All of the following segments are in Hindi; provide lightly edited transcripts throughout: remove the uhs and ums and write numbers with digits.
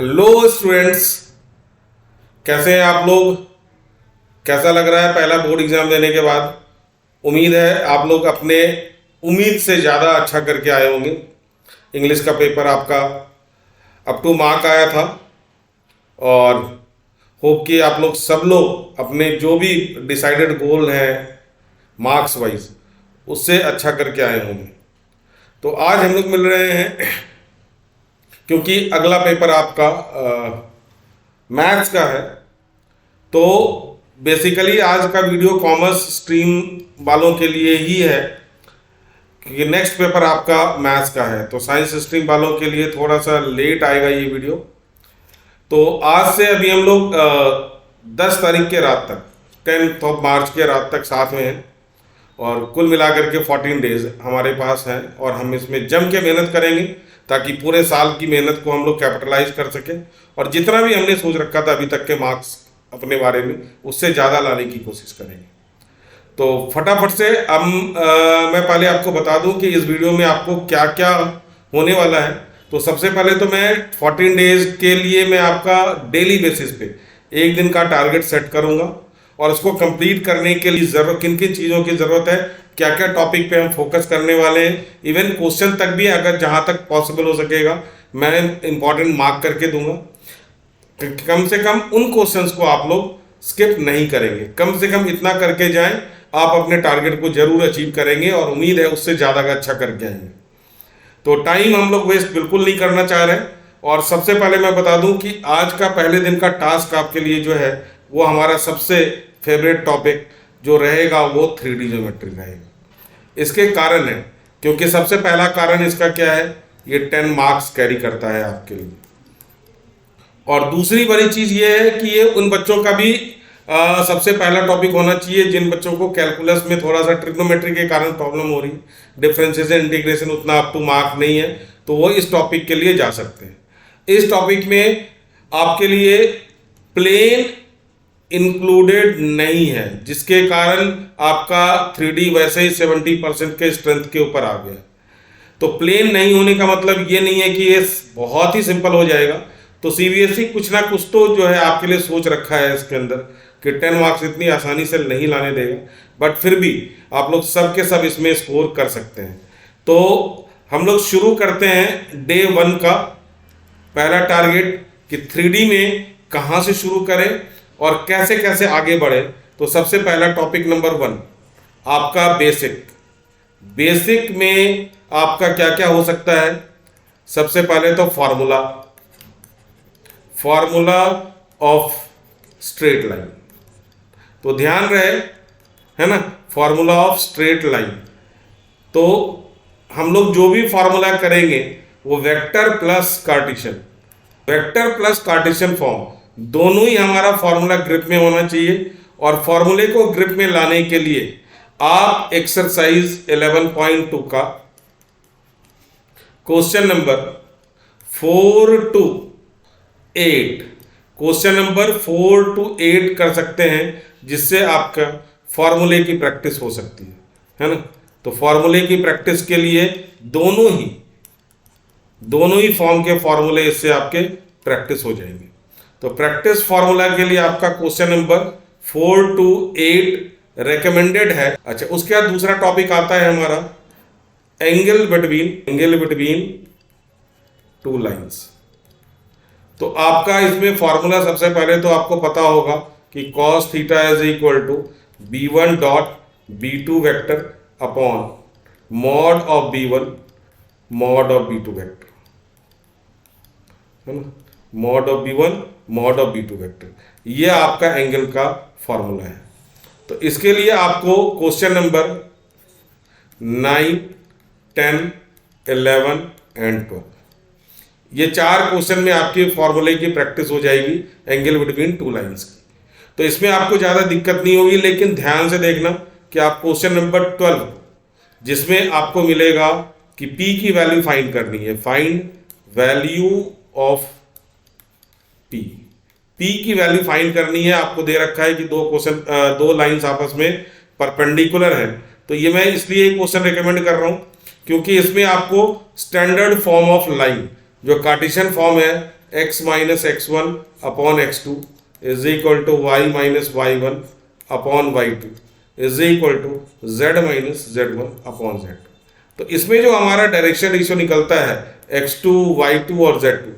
हेलो स्टूडेंट्स, कैसे हैं आप लोग। कैसा लग रहा है पहला बोर्ड एग्जाम देने के बाद। उम्मीद है आप लोग अपने उम्मीद से ज़्यादा अच्छा करके आए होंगे। इंग्लिश का पेपर आपका अप टू मार्क आया था और होप कि आप लोग सब लोग अपने जो भी डिसाइडेड गोल हैं मार्क्स वाइज उससे अच्छा करके आए होंगे। तो आज हम लोग मिल रहे हैं क्योंकि अगला पेपर आपका मैथ्स का है। तो बेसिकली आज का वीडियो कॉमर्स स्ट्रीम वालों के लिए ही है क्योंकि नेक्स्ट पेपर आपका मैथ्स का है। तो साइंस स्ट्रीम वालों के लिए थोड़ा सा लेट आएगा ये वीडियो। तो आज से अभी हम लोग 10 तारीख के रात तक 10th ऑफ मार्च के रात तक साथ में हैं और कुल मिलाकर के 14 डेज हमारे पास हैं और हम इसमें जम के मेहनत करेंगे ताकि पूरे साल की मेहनत को हम लोग कैपिटलाइज कर सकें और जितना भी हमने सोच रखा था अभी तक के मार्क्स अपने बारे में उससे ज़्यादा लाने की कोशिश करेंगे। तो फटाफट से मैं पहले आपको बता दूं कि इस वीडियो में आपको क्या क्या होने वाला है। तो सबसे पहले तो मैं 14 डेज के लिए मैं आपका डेली बेसिस पे एक दिन का टारगेट सेट करूंगा और उसको कंप्लीट करने के लिए किन किन चीज़ों की ज़रूरत है, क्या क्या टॉपिक पे हम फोकस करने वाले हैं, इवन क्वेश्चन तक भी अगर जहाँ तक पॉसिबल हो सकेगा मैं इंपॉर्टेंट मार्क करके दूंगा। कम से कम उन क्वेश्चंस को आप लोग स्किप नहीं करेंगे, कम से कम इतना करके जाएं, आप अपने टारगेट को जरूर अचीव करेंगे और उम्मीद है उससे ज़्यादा का अच्छा करके आएंगे। तो टाइम हम लोग वेस्ट बिल्कुल नहीं करना चाह रहे हैं। और सबसे पहले मैं बता दूं कि आज का पहले दिन का टास्क आपके लिए जो है वो हमारा सबसे फेवरेट टॉपिक जो रहेगा वो 3D ज्योमेट्री रहेगा। इसके कारण है क्योंकि सबसे पहला कारण इसका क्या है, ये 10 मार्क्स कैरी करता है आपके लिए। और दूसरी बड़ी चीज़ ये है कि ये उन बच्चों का भी सबसे पहला टॉपिक होना चाहिए जिन बच्चों को कैलकुलस में थोड़ा सा ट्रिग्नोमेट्री के कारण प्रॉब्लम हो रही, डिफरेंशिएशन इंटीग्रेशन उतना अप टू मार्क नहीं है, तो वो इस टॉपिक के लिए जा सकते हैं। इस टॉपिक में आपके लिए प्लेन इंक्लूडेड नहीं है जिसके कारण आपका 3D वैसे ही 70% के स्ट्रेंथ के ऊपर आ गया। तो प्लेन नहीं होने का मतलब ये नहीं है कि ये बहुत ही सिंपल हो जाएगा। तो सीबीएसई कुछ ना कुछ तो जो है आपके लिए सोच रखा है इसके अंदर कि 10 मार्क्स इतनी आसानी से नहीं लाने देगा, बट फिर भी आप लोग सब के सब इसमें स्कोर कर सकते हैं। तो हम लोग शुरू करते हैं डे 1 का पहला टारगेट कि 3D में कहाँ से शुरू करें और कैसे कैसे आगे बढ़े। तो सबसे पहला टॉपिक नंबर 1 आपका बेसिक। बेसिक में आपका क्या क्या हो सकता है, सबसे पहले तो फॉर्मूला ऑफ स्ट्रेट लाइन। तो ध्यान रहे, है ना, फॉर्मूला ऑफ स्ट्रेट लाइन। तो हम लोग जो भी फॉर्मूला करेंगे वो वेक्टर प्लस कार्टेशियन फॉर्म दोनों ही हमारा फॉर्मूला ग्रिप में होना चाहिए। और फॉर्मूले को ग्रिप में लाने के लिए आप एक्सरसाइज 11.2 का क्वेश्चन नंबर 4 to 8 कर सकते हैं जिससे आपका फॉर्मूले की प्रैक्टिस हो सकती है ना। तो फॉर्मूले की प्रैक्टिस के लिए दोनों ही फॉर्म के फॉर्मूले इससे आपके प्रैक्टिस हो जाएंगे। तो प्रैक्टिस फॉर्मूला के लिए आपका क्वेश्चन नंबर 4 to 8 रेकमेंडेड है। अच्छा, उसके बाद दूसरा टॉपिक आता है हमारा एंगल बिटवीन टू लाइंस। तो आपका इसमें फॉर्मूला सबसे पहले तो आपको पता होगा कि cos theta is equal to b1 dot b2 vector upon mod of b1 mod of b2 vector, है ना, mod of b1 mod of b2 vector. ये आपका एंगल का फॉर्मूला है। तो इसके लिए आपको क्वेश्चन नंबर 9, 10, 11 एंड 12 ये 4 क्वेश्चन में आपकी फॉर्मूले की प्रैक्टिस हो जाएगी एंगल बिटवीन टू लाइंस की। तो इसमें आपको ज़्यादा दिक्कत नहीं होगी, लेकिन ध्यान से देखना कि आप क्वेश्चन नंबर 12 जिसमें आपको मिलेगा कि P की वैल्यू फाइंड करनी है, फाइंड वैल्यू ऑफ P की वैल्यू फाइंड करनी है। आपको दे रखा है कि दो लाइंस आपस में परपेंडिकुलर हैं। तो ये मैं इसलिए क्वेश्चन रिकमेंड कर रहा हूं क्योंकि इसमें आपको स्टैंडर्ड फॉर्म ऑफ लाइन जो कार्टेशियन फॉर्म है x minus x1 upon x2 is equal to y minus y1 upon y2 is equal to z minus z1 upon z2। तो इसमें जो हमारा डायरेक्शन रेशियो निकलता है x2, y2 और z2,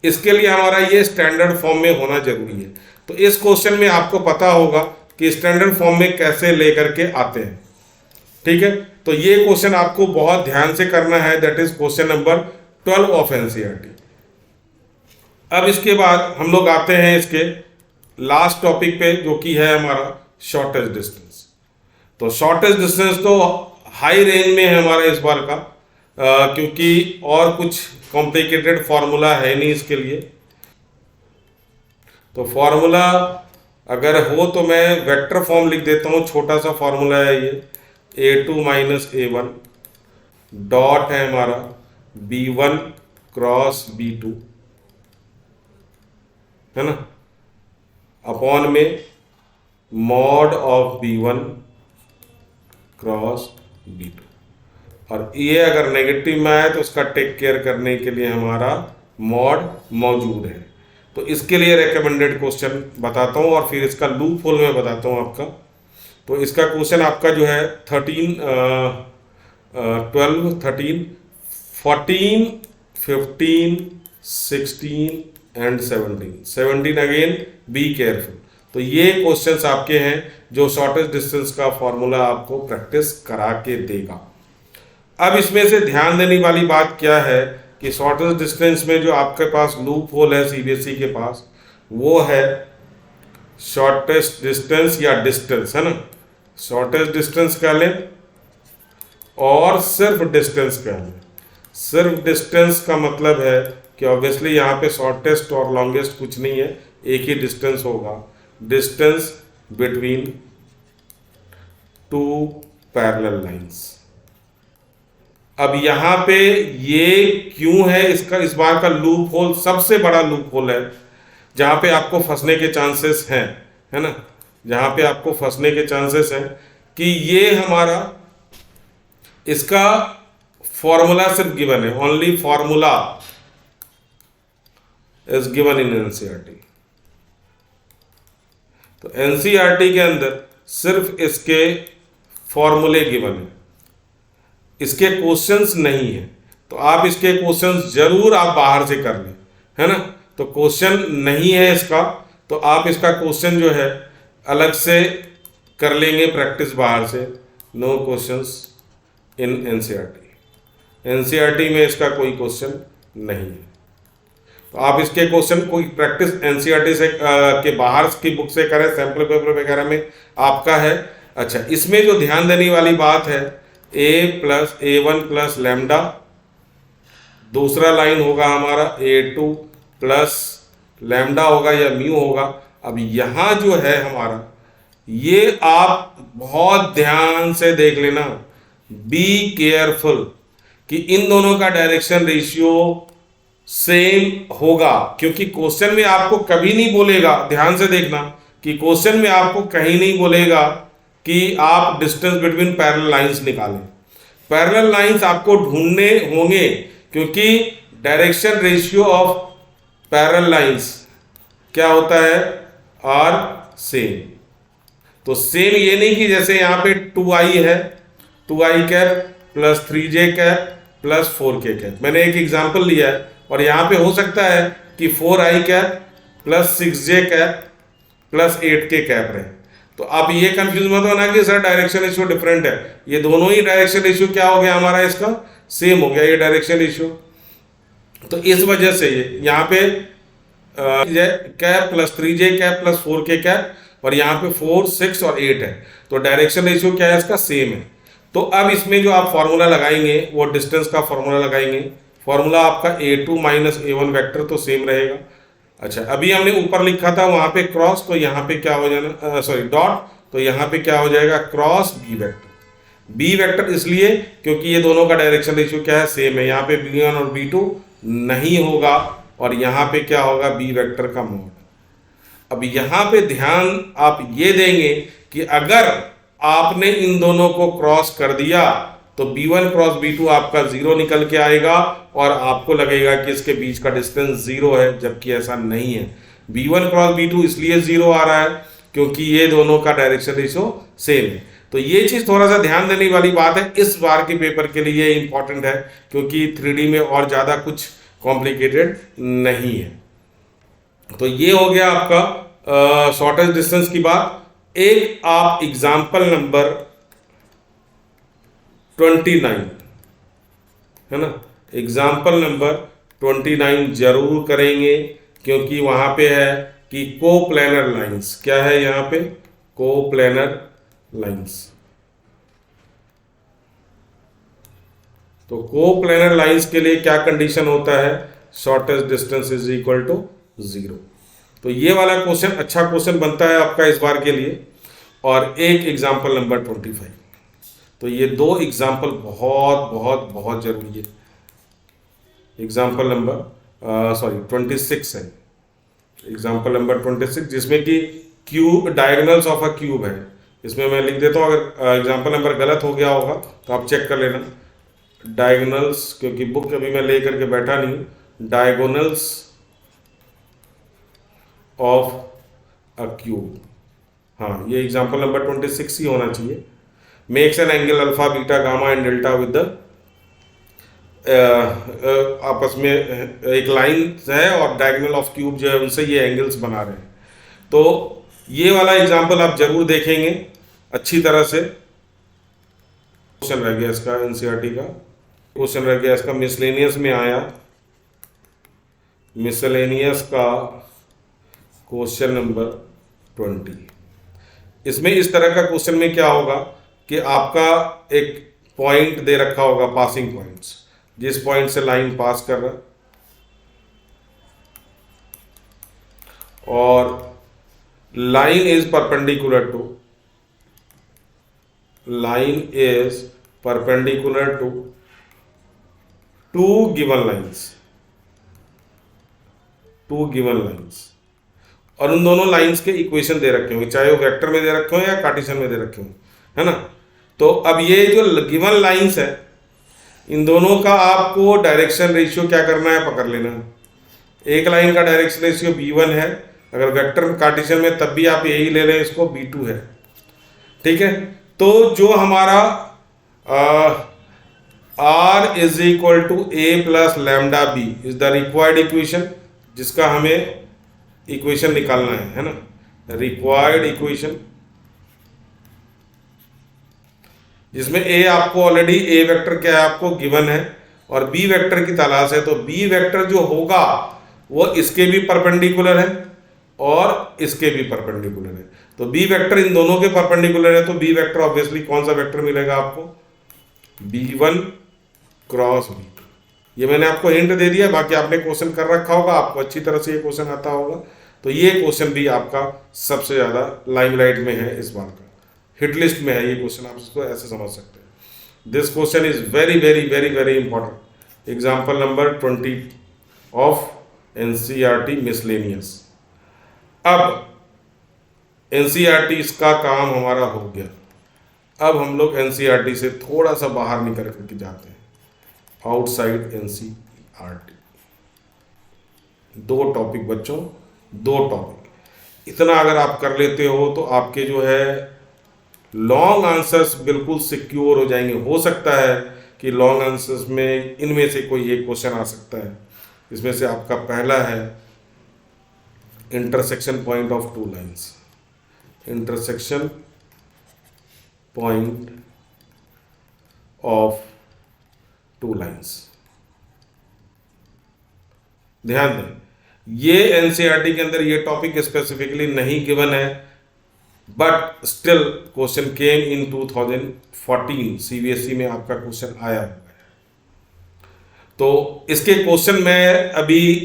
इसके लिए हमारा ये स्टैंडर्ड फॉर्म में होना जरूरी है। तो इस क्वेश्चन में आपको पता होगा कि स्टैंडर्ड फॉर्म में कैसे लेकर के आते हैं। ठीक है, तो ये क्वेश्चन आपको बहुत ध्यान से करना है, that is question number 12 of NCERT. अब इसके बाद हम लोग आते हैं इसके लास्ट टॉपिक पे, जो कि है हमारा शॉर्टेस्ट डिस्टेंस। तो शॉर्टेस्ट डिस्टेंस तो हाई रेंज में है हमारा इस बार का, क्योंकि और कुछ कॉम्प्लिकेटेड फॉर्मूला है नहीं इसके लिए। तो फॉर्मूला अगर हो तो मैं वेक्टर फॉर्म लिख देता हूँ, छोटा सा फॉर्मूला है ये, a2 माइनस a1 डॉट है हमारा b1 क्रॉस b2, है ना, अपॉन में mod of b1 cross b2। और ये अगर नेगेटिव में आए तो उसका टेक केयर करने के लिए हमारा मॉड मौजूद है। तो इसके लिए रेकमेंडेड क्वेश्चन बताता हूँ और फिर इसका लूप होल में बताता हूँ आपका। तो इसका क्वेश्चन आपका जो है 13, 12, 13, 14, 15, 16 एंड 17 अगेन बी केयरफुल। तो ये क्वेश्चंस आपके हैं जो शॉर्टेस्ट डिस्टेंस का फॉर्मूला आपको प्रैक्टिस करा के देगा। अब इसमें से ध्यान देने वाली बात क्या है कि शॉर्टेस्ट डिस्टेंस में जो आपके पास लूप होल है सीबीएसई के पास, वो है शॉर्टेस्ट डिस्टेंस या डिस्टेंस, है ना, शॉर्टेस्ट डिस्टेंस कह लें और सिर्फ डिस्टेंस कह लें। सिर्फ डिस्टेंस का मतलब है कि ऑब्वियसली यहाँ पे शॉर्टेस्ट और लॉन्गेस्ट कुछ नहीं है, एक ही डिस्टेंस होगा, distance between two parallel lines. अब यहाँ पे ये क्यों है, इसका इस बार का लूप होल सबसे बड़ा लूप होल है, जहाँ पे आपको फंसने के चांसेस हैं, है ना, जहाँ पे आपको फंसने के चांसेस हैं कि ये हमारा इसका फॉर्मूला सिर्फ गिवन है, only formula is given in NCERT. तो एनसीईआरटी के अंदर सिर्फ इसके फॉर्मूले गिवन है, इसके क्वेश्चंस नहीं है। तो आप इसके क्वेश्चंस जरूर आप बाहर से कर लें, है ना। तो क्वेश्चन नहीं है इसका, तो आप इसका क्वेश्चन जो है अलग से कर लेंगे प्रैक्टिस बाहर से। No questions in NCERT, NCERT में इसका कोई क्वेश्चन नहीं है। तो आप इसके क्वेश्चन कोई प्रैक्टिस एनसीईआरटी से के बाहर की बुक से करें, सैम्पल पेपर वगैरह में आपका है। अच्छा, इसमें जो ध्यान देने वाली बात है, a plus a1 plus lambda, दूसरा लाइन होगा हमारा a2 प्लस लैम्डा होगा या म्यू होगा। अब यहाँ जो है हमारा, ये आप बहुत ध्यान से देख लेना, बी केयरफुल कि इन दोनों का डायरेक्शन रेशियो सेम होगा, क्योंकि क्वेश्चन में आपको कभी नहीं बोलेगा, ध्यान से देखना कि क्वेश्चन में आपको कहीं नहीं बोलेगा कि आप डिस्टेंस बिटवीन पैरेलल लाइंस निकालें। पैरेलल लाइंस आपको ढूंढने होंगे, क्योंकि direction ratio of parallel lines क्या होता है, आर सेम। तो सेम ये नहीं कि जैसे यहाँ पे 2i है, 2i cap plus 3j cap plus 4k cap, मैंने एक एग्जाम्पल लिया है, और यहाँ पे हो सकता है कि 4i cap plus 6j cap plus 8k cap रहे। तो आप ये कंफ्यूज मत होना कि सर डायरेक्शन रेशियो डिफरेंट है, ये दोनों ही डायरेक्शन रेशियो क्या हो गया हमारा, इसका सेम हो गया ये डायरेक्शन रेशियो। तो इस वजह से ये यहाँ पे cap plus 3j cap plus 4k cap, और यहाँ पे 4, 6 और 8 है, तो डायरेक्शन रेशियो क्या है इसका, सेम है। तो अब इसमें जो आप फॉर्मूला लगाएंगे वो डिस्टेंस का फॉर्मूला लगाएंगे, फॉर्मूला आपका a2 माइनस a1 वेक्टर तो सेम रहेगा। अच्छा, अभी हमने ऊपर लिखा था वहां पे क्रॉस, तो यहाँ पे क्या हो जाना, सॉरी डॉट, तो यहाँ पे क्या हो जाएगा, cross B vector. B vector इसलिए क्योंकि ये दोनों का डायरेक्शन रेशियो क्या है, सेम है, यहाँ पे b1 और b2 नहीं होगा, और यहाँ पे क्या होगा, बी वेक्टर का मोड। अब यहाँ पे ध्यान आप ये देंगे कि अगर आपने इन दोनों को क्रॉस कर दिया तो B1 क्रॉस B2 आपका 0 निकल के आएगा और आपको लगेगा कि इसके बीच का डिस्टेंस 0 है, जबकि ऐसा नहीं है। B1 क्रॉस B2 इसलिए 0 आ रहा है क्योंकि ये दोनों का डायरेक्शन रेशियो सेम है। तो ये चीज़ थोड़ा सा ध्यान देने वाली बात है, इस बार के पेपर के लिए ये इंपॉर्टेंट है क्योंकि 3D में और ज़्यादा कुछ कॉम्प्लिकेटेड नहीं है। तो ये हो गया आपका शॉर्टेस्ट डिस्टेंस की बात। एक आप एग्जाम्पल नंबर 29 है ना, एग्जाम्पल नंबर 29 जरूर करेंगे क्योंकि वहां पे है कि कोप्लेनर लाइंस। क्या है यहां पे? Coplanar lines. तो कोप्लेनर लाइंस के लिए क्या कंडीशन होता है? Shortest distance is equal to 0। तो ये वाला क्वेश्चन अच्छा क्वेश्चन बनता है आपका इस बार के लिए। और एक एग्जाम्पल नंबर 25। तो ये दो एग्जाम्पल बहुत बहुत बहुत जरूरी है। एग्जाम्पल नंबर 26 है, एग्जाम्पल नंबर 26, जिसमें कि cube diagonals of a cube है। इसमें मैं लिख देता हूँ, अगर एग्जाम्पल नंबर गलत हो गया होगा तो आप चेक कर लेना। डायगोनल्स, क्योंकि बुक अभी मैं लेकर के बैठा नहीं हूँ, डायगोनल्स ऑफ अ क्यूब। हाँ, ये एग्जाम्पल नंबर 26 ही होना चाहिए। Makes an angle alpha beta gamma and delta with आपस में एक लाइन है और डायगोनल ऑफ क्यूब जो है उनसे ये एंगल्स बना रहे हैं। तो ये वाला एग्जाम्पल आप जरूर देखेंगे अच्छी तरह से। क्वेश्चन रह गया इसका एनसीईआरटी का, क्वेश्चन रह गया इसका मिसलेनियस में आया। मिसलेनियस का क्वेश्चन नंबर 20। इसमें इस तरह का क्वेश्चन में क्या होगा कि आपका एक पॉइंट दे रखा होगा, पासिंग पॉइंट्स, जिस पॉइंट से लाइन पास कर रहा है, और line is perpendicular to two given lines, और उन दोनों लाइंस के इक्वेशन दे रखे होंगे, चाहे वो वेक्टर में दे रखे हो या कार्टेशियन में दे रखे हो, है ना। तो अब ये जो गिवन लाइंस है, इन दोनों का आपको डायरेक्शन रेशियो क्या करना है, पकड़ लेना है। एक लाइन का डायरेक्शन रेशियो B1 है, अगर वेक्टर कार्टेशियन में तब भी आप यही ले लें, इसको B2 है, ठीक है। तो जो हमारा R is equal to A plus lambda B is the required equation, जिसका हमें इक्वेशन निकालना है ना, रिक्वायर्ड इक्वेशन, जिसमें A आपको ऑलरेडी A वेक्टर क्या है आपको गिवन है और B वेक्टर की तलाश है। तो B वेक्टर जो होगा वो इसके भी परपेंडिकुलर है और इसके भी परपेंडिकुलर है। तो B वेक्टर इन दोनों के परपेंडिकुलर है, तो B वेक्टर ऑब्वियसली कौन सा वेक्टर मिलेगा आपको? B1 cross B2। ये मैंने आपको हिंट दे दिया, बाकी आपने क्वेश्चन कर रखा होगा, आपको अच्छी तरह से ये क्वेश्चन आता होगा। तो ये क्वेश्चन भी आपका सबसे ज़्यादा लाइमलाइट में है इस बार का, हिट लिस्ट में है ये क्वेश्चन, आप इसको ऐसे समझ सकते हैं। This question is very very very very important. Example number 20 of NCERT miscellaneous. अब एनसीईआरटी इसका काम हमारा हो गया। अब हम लोग एनसीईआरटी से थोड़ा सा बाहर निकल करके जाते हैं, आउटसाइड एनसीईआरटी। दो टॉपिक बच्चों, दो टॉपिक, इतना अगर आप कर लेते हो तो आपके जो है लॉन्ग आंसर्स बिल्कुल सिक्योर हो जाएंगे। हो सकता है कि लॉन्ग आंसर्स में इनमें से कोई एक क्वेश्चन आ सकता है। इसमें से आपका पहला है intersection point of two lines, intersection point of two lines. ध्यान दें, ये एनसीईआरटी के अंदर ये टॉपिक स्पेसिफिकली नहीं गिवन है, but still question came in 2014 CBSE में आपका क्वेश्चन आया हुआ है। तो इसके क्वेश्चन मैं अभी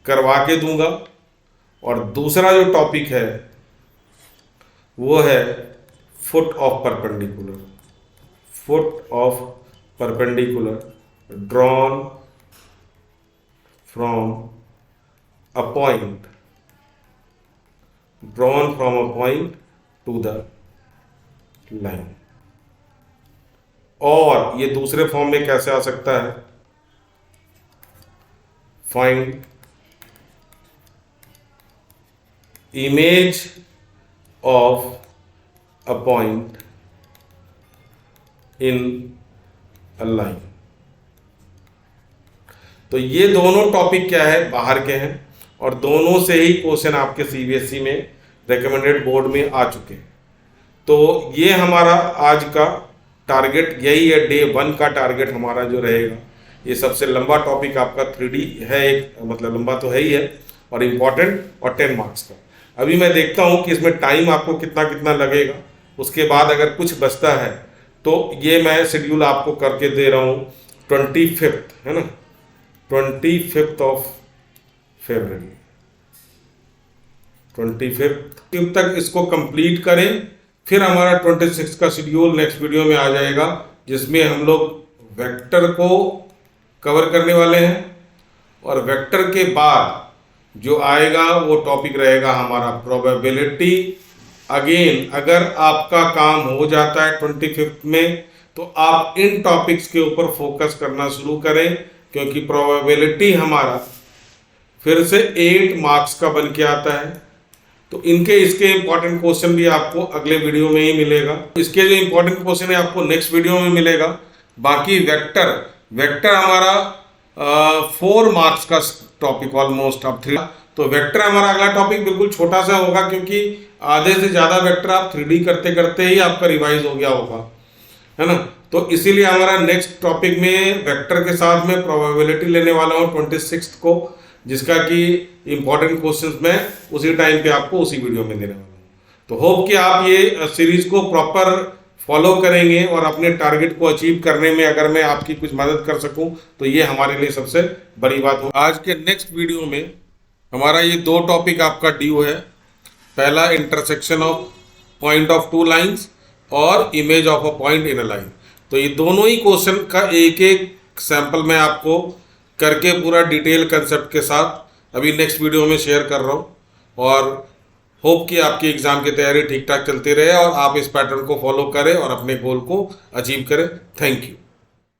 करवा के दूंगा। और दूसरा जो टॉपिक है वो है foot of perpendicular, foot of perpendicular drawn from a point, drawn from a point to the line। और ये दूसरे फॉर्म में कैसे आ सकता है, find image of a point in a line. तो ये दोनों टॉपिक क्या है, बाहर के हैं, और दोनों से ही क्वेश्चन आपके सीबीएसई में रिकमेंडेड बोर्ड में आ चुके हैं। तो ये हमारा आज का टारगेट यही है, डे 1 का टारगेट हमारा जो रहेगा। ये सबसे लंबा टॉपिक आपका 3D है, एक मतलब लंबा तो है ही है और इम्पॉर्टेंट, और 10 मार्क्स का। अभी मैं देखता हूँ कि इसमें टाइम आपको कितना कितना लगेगा, उसके बाद अगर कुछ बचता है तो ये मैं शेड्यूल आपको करके दे रहा हूँ 25 है ना, 25 ऑफ फरवरी, 25 तक इसको कंप्लीट करें। फिर हमारा 26 का शेड्यूल नेक्स्ट वीडियो में आ जाएगा, जिसमें हम लोग वेक्टर को कवर करने वाले हैं, और वेक्टर के बाद जो आएगा वो टॉपिक रहेगा हमारा प्रोबेबिलिटी। अगेन अगर आपका काम हो जाता है 25 में तो आप इन टॉपिक्स के ऊपर फोकस करना शुरू करें, क्योंकि प्रोबेबिलिटी हमारा फिर से 8 मार्क्स का बन के आता है। तो इनके इसके इंपॉर्टेंट क्वेश्चन भी आपको अगले वीडियो में ही मिलेगा। इसके जो इंपॉर्टेंट क्वेश्चन है आपको नेक्स्ट वीडियो में मिलेगा। बाकी वेक्टर हमारा 4 मार्क्स का टॉपिक ऑलमोस्ट अब 3। तो वेक्टर हमारा अगला टॉपिक बिल्कुल छोटा सा होगा, क्योंकि आधे से ज़्यादा वेक्टर आप 3D करते करते ही आपका रिवाइज हो गया होगा, है ना। तो इसीलिए हमारा नेक्स्ट टॉपिक में वेक्टर के साथ में प्रोबेबिलिटी लेने वाला हूँ 26 को, जिसका कि इंपॉर्टेंट क्वेश्चंस मैं उसी टाइम पे आपको उसी वीडियो में देने वाला हूँ। तो होप कि आप ये सीरीज को प्रॉपर फॉलो करेंगे और अपने टारगेट को अचीव करने में अगर मैं आपकी कुछ मदद कर सकूं तो ये हमारे लिए सबसे बड़ी बात हो। आज के नेक्स्ट वीडियो में हमारा ये 2 टॉपिक आपका ड्यू है। पहला intersection of point of 2 lines और image of a point in a line. तो ये दोनों ही क्वेश्चन का एक एक सैंपल मैं आपको करके पूरा डिटेल कंसेप्ट के साथ अभी नेक्स्ट वीडियो में शेयर कर रहा हूँ, और होप कि आपकी एग्ज़ाम की तैयारी ठीक ठाक चलती रहे और आप इस पैटर्न को फॉलो करें और अपने गोल को अचीव करें। Thank you.